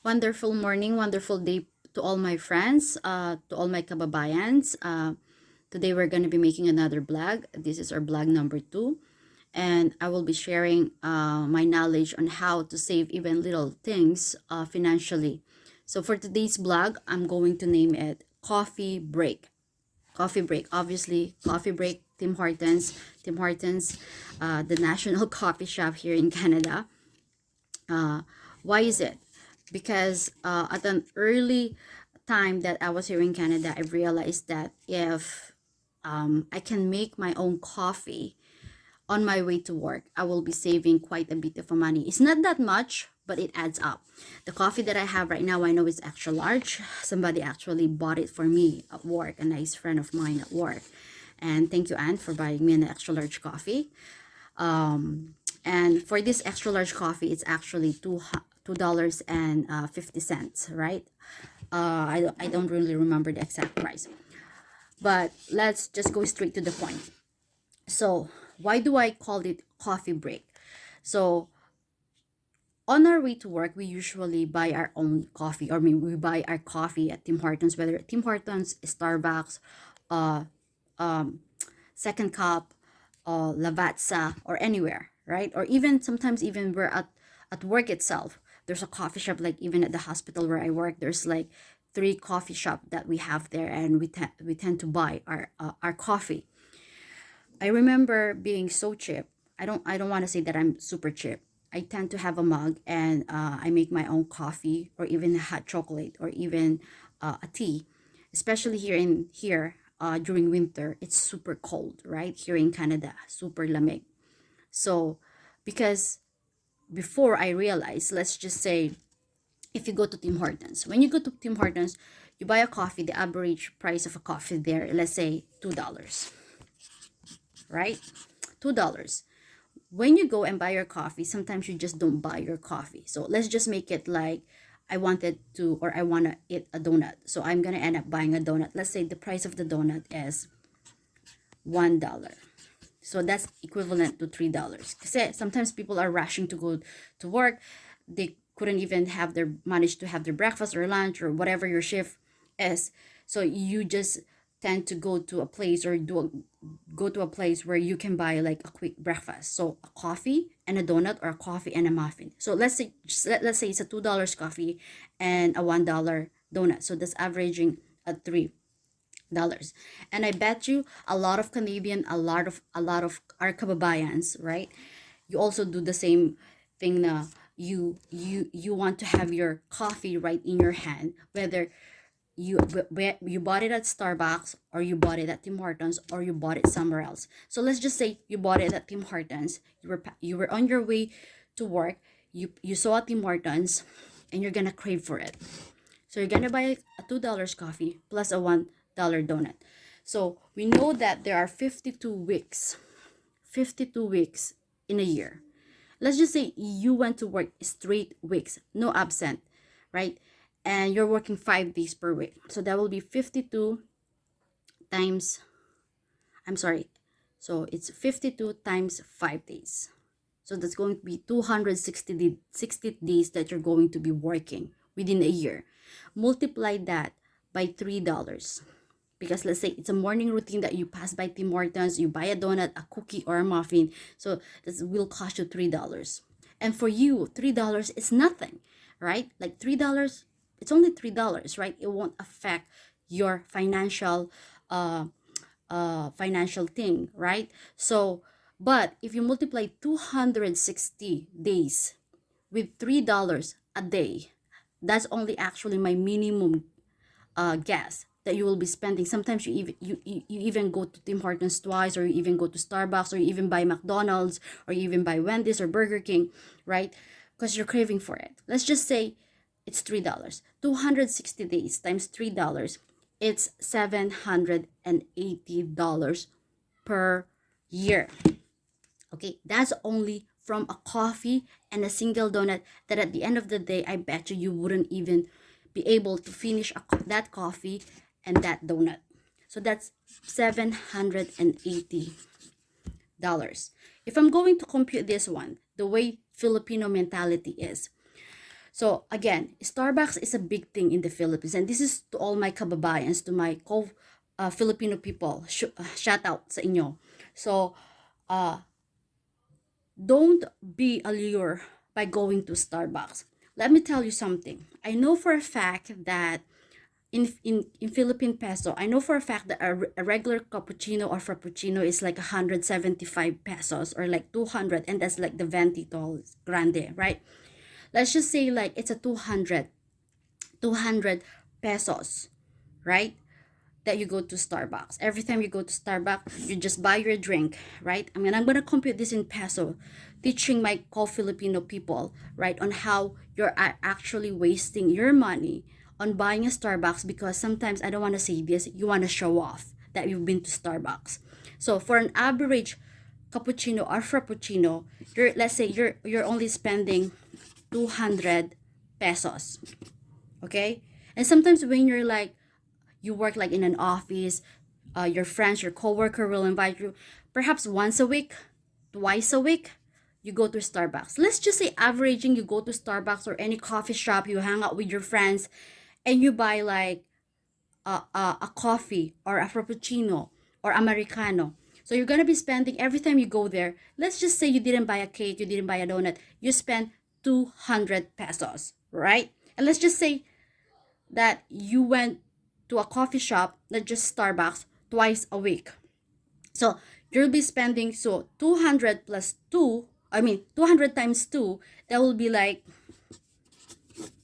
Wonderful morning, wonderful day to all my friends, to all my kababayans. Today we're going to be making another blog. This is our blog number 2. And I will be sharing my knowledge on how to save even little things financially. So for today's blog, I'm going to name it Coffee Break. Coffee Break, obviously, Coffee Break, Tim Hortons. Tim Hortons, the national coffee shop here in Canada. Why is it? Because at an early time that I was here in Canada, I realized that if I can make my own coffee on my way to work, I will be saving quite a bit of money. It's not that much, but it adds up. The coffee that I have right now, I know is extra large. Somebody actually bought it for me at work, a nice friend of mine at work. And thank you, Anne, for buying me an extra large coffee. And for this extra large coffee, it's actually $2 and 50 cents, right? I don't really remember the exact price, but let's just go straight to the point. So why do I call it coffee break? So on our way to work, we usually buy our own coffee, or we buy our coffee at Tim Hortons, whether Tim Hortons, Starbucks, uh, um, Second Cup, Lavazza, or anywhere, right? Or even sometimes even we're at work itself. There's a coffee shop, like even at the hospital where I work. There's like 3 coffee shop that we have there, and we tend to buy our coffee. I remember being so cheap. I don't want to say that I'm super cheap. I tend to have a mug, and I make my own coffee, or even a hot chocolate, or even a tea. Especially here during winter, it's super cold, right? Here in Canada, super lamig. So because before I realized, let's just say, if you go to Tim Hortons, when you go to Tim Hortons, you buy a coffee. The average price of a coffee there, let's say $2, right? $2. When you go and buy your coffee, sometimes you just don't buy your coffee. So let's just make it like I wanted to, or I want to eat a donut. So I'm going to end up buying a donut. Let's say the price of the donut is $1. So that's equivalent to $3. Because sometimes people are rushing to go to work. They couldn't even manage to have their breakfast or lunch or whatever your shift is. So you just tend to go to a place, or go to a place where you can buy like a quick breakfast. So a coffee and a donut, or a coffee and a muffin. So let's say it's a $2 coffee and a $1 donut. So that's averaging at $3. And I bet you a lot of Canadian, a lot of our kababayans, right? You also do the same thing na you want to have your coffee right in your hand, whether you bought it at Starbucks, or you bought it at Tim Hortons, or you bought it somewhere else. So let's just say you bought it at Tim Hortons. You were on your way to work. You saw a Tim Hortons, and you're gonna crave for it. So you're gonna buy a $2 coffee plus a $1 donut. So we know that there are 52 weeks in a year. Let's just say you went to work straight weeks, no absent, right? And you're working 5 days per week. So that will be 52 times, I'm sorry. So it's 52 times 5 days. So that's going to be 60 days that you're going to be working within a year. Multiply that by $3. Because let's say it's a morning routine that you pass by Tim Hortons, you buy a donut, a cookie, or a muffin. So this will cost you $3. And for you, $3 is nothing, right? Like $3, it's only $3, right? It won't affect your financial thing, right? So, but if you multiply 260 days with $3 a day, that's only actually my minimum gas that you will be spending. Sometimes you even go to Tim Hortons twice, or you even go to Starbucks, or you even buy McDonald's, or you even buy Wendy's or Burger King, right? Because you're craving for it. Let's just say it's $3. 260 days times $3, it's $780 per year. Okay, that's only from a coffee and a single donut, that at the end of the day, I bet you wouldn't even be able to finish that coffee and that donut. So that's $780. If I'm going to compute this one, the way Filipino mentality is, So again, Starbucks is a big thing in the Philippines, and this is to all my kababayans, to my Filipino people. Shout out sa inyo. So, don't be allured by going to Starbucks. Let me tell you something. I know for a fact that in Philippine peso, I know for a fact that a regular cappuccino or frappuccino is like 175 pesos or like 200, and that's like the venti tall grande, right? Let's just say like it's a 200 pesos, right? That you go to Starbucks. Every time you go to Starbucks, you just buy your drink, right? I mean, I'm gonna compute this in peso, teaching my co-Filipino people, right, on how you're actually wasting your money on buying a Starbucks, because sometimes, I don't want to say this, you want to show off that you've been to Starbucks. So for an average cappuccino or frappuccino, let's say you're only spending 200 pesos, okay? And sometimes when you're like, you work like in an office, your friends, your coworker will invite you perhaps once a week, twice a week, you go to Starbucks. Let's just say averaging, you go to Starbucks or any coffee shop, you hang out with your friends, and you buy like a coffee or a frappuccino or Americano. So you're gonna be spending, every time you go there, let's just say you didn't buy a cake, you didn't buy a donut, you spend 200 pesos, right? And let's just say that you went to a coffee shop, not just Starbucks, twice a week. So you'll be spending, so 200 plus 2, 200 times 2, that will be like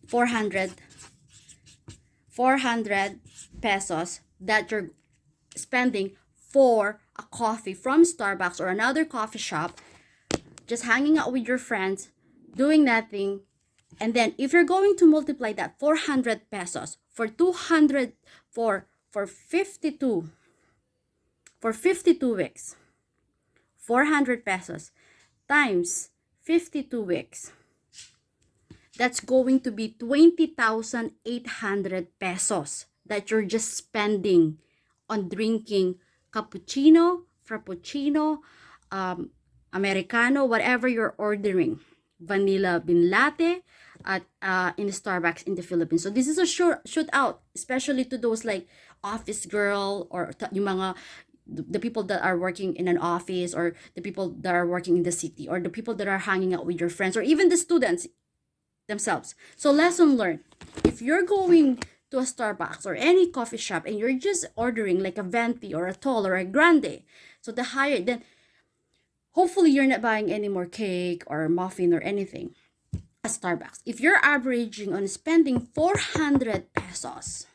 400 pesos that you're spending for a coffee from Starbucks or another coffee shop, just hanging out with your friends, doing nothing. And then if you're going to multiply that 400 pesos for 200 for 52 weeks, 400 pesos times 52 weeks, that's going to be 20,800 pesos that you're just spending on drinking cappuccino, frappuccino, Americano, whatever you're ordering, vanilla bean latte at in Starbucks in the Philippines. So this is a shoot out, especially to those like office girl or yung mga the people that are working in an office, or the people that are working in the city, or the people that are hanging out with your friends, or even the students themselves. So lesson learned. If you're going to a Starbucks or any coffee shop and you're just ordering like a venti or a tall or a grande, so the higher, then hopefully you're not buying any more cake or muffin or anything at Starbucks. If you're averaging on spending 400 pesos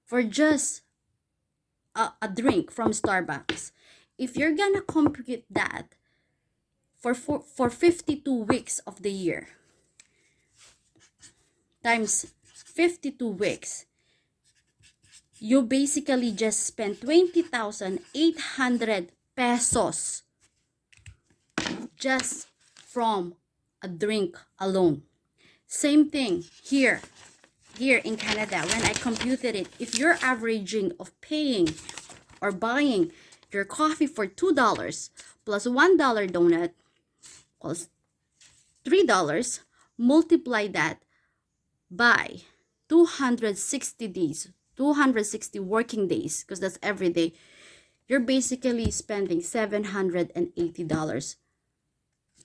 for just a drink from Starbucks, if you're gonna compute that for 52 weeks of the year times 52 weeks, you basically just spent 20,800 pesos just from a drink alone. Same thing here in Canada. When I computed it, if you're averaging of paying or buying your coffee for $2 plus $1 donut plus $3, multiply that by 260 days, 260 working days, because that's every day, you're basically spending $780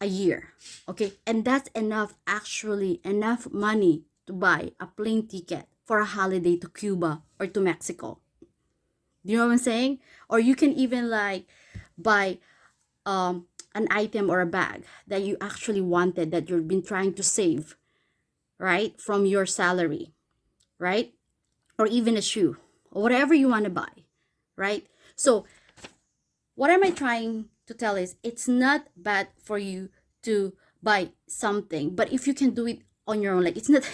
a year. Okay, and that's enough, actually enough money to buy a plane ticket for a holiday to Cuba or to Mexico. Do you know what I'm saying? Or you can even like buy an item or a bag that you actually wanted, that you've been trying to save, right, from your salary, right? Or even a shoe or whatever you want to buy, right? So what am I trying to tell is, it's not bad for you to buy something, but if you can do it on your own, like it's not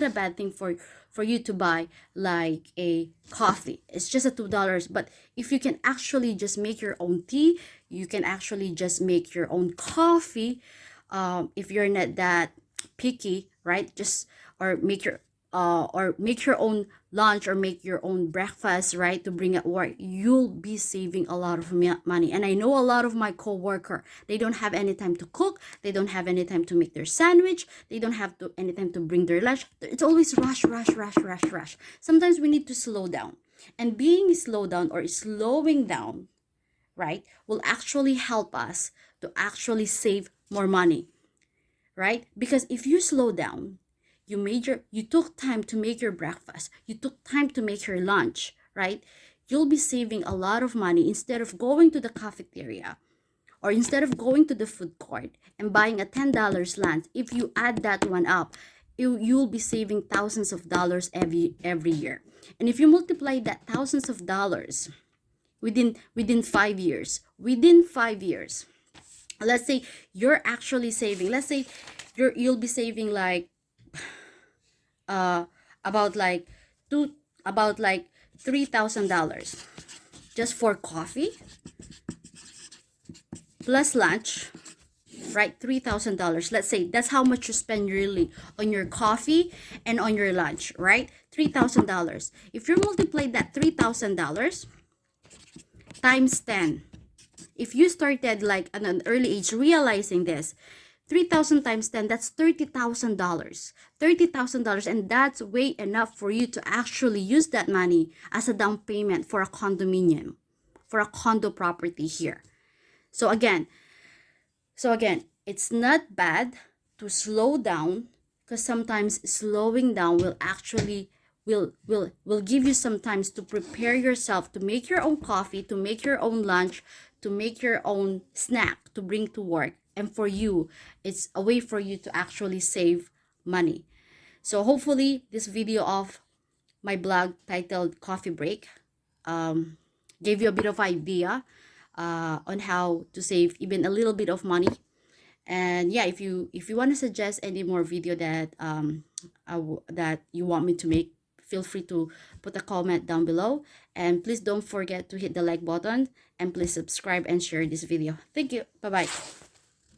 a bad thing for you to buy like a coffee. It's just a $2, but if you can actually just make your own tea, you can actually just make your own coffee, if you're not that picky, right? Just, or make your or make your own lunch or make your own breakfast, right, to bring at work, you'll be saving a lot of money. And I know a lot of my coworker, they don't have any time to cook, they don't have any time to make their sandwich, they don't have any time to bring their lunch. It's always rush, rush, rush, rush, rush. Sometimes we need to slow down, and being slowed down or slowing down, right, will actually help us to actually save more money, right? Because if you slow down, you took time to make your breakfast, you took time to make your lunch, right? You'll be saving a lot of money instead of going to the cafeteria or instead of going to the food court and buying a $10 lunch. If you add that one up, you'll be saving thousands of dollars every year. And if you multiply that thousands of dollars within 5 years, let's say you're actually saving, let's say you'll be saving like about like $3,000 just for coffee plus lunch, right? $3,000. Let's say that's how much you spend yearly on your coffee and on your lunch, right? $3,000. If you multiply that $3,000 times 10, if you started like at an early age realizing this, 3,000 times 10, that's $30,000. $30,000, and that's way enough for you to actually use that money as a down payment for a condominium, for a condo property here. So again, it's not bad to slow down, because sometimes slowing down will actually will give you some time to prepare yourself to make your own coffee, to make your own lunch, to make your own snack to bring to work. And for you, it's a way for you to actually save money. So hopefully this video of my blog titled Coffee Break gave you a bit of idea on how to save even a little bit of money. And yeah, if you want to suggest any more video that that you want me to make, feel free to put a comment down below. And please don't forget to hit the like button, and please subscribe and share this video. Thank you. Bye bye.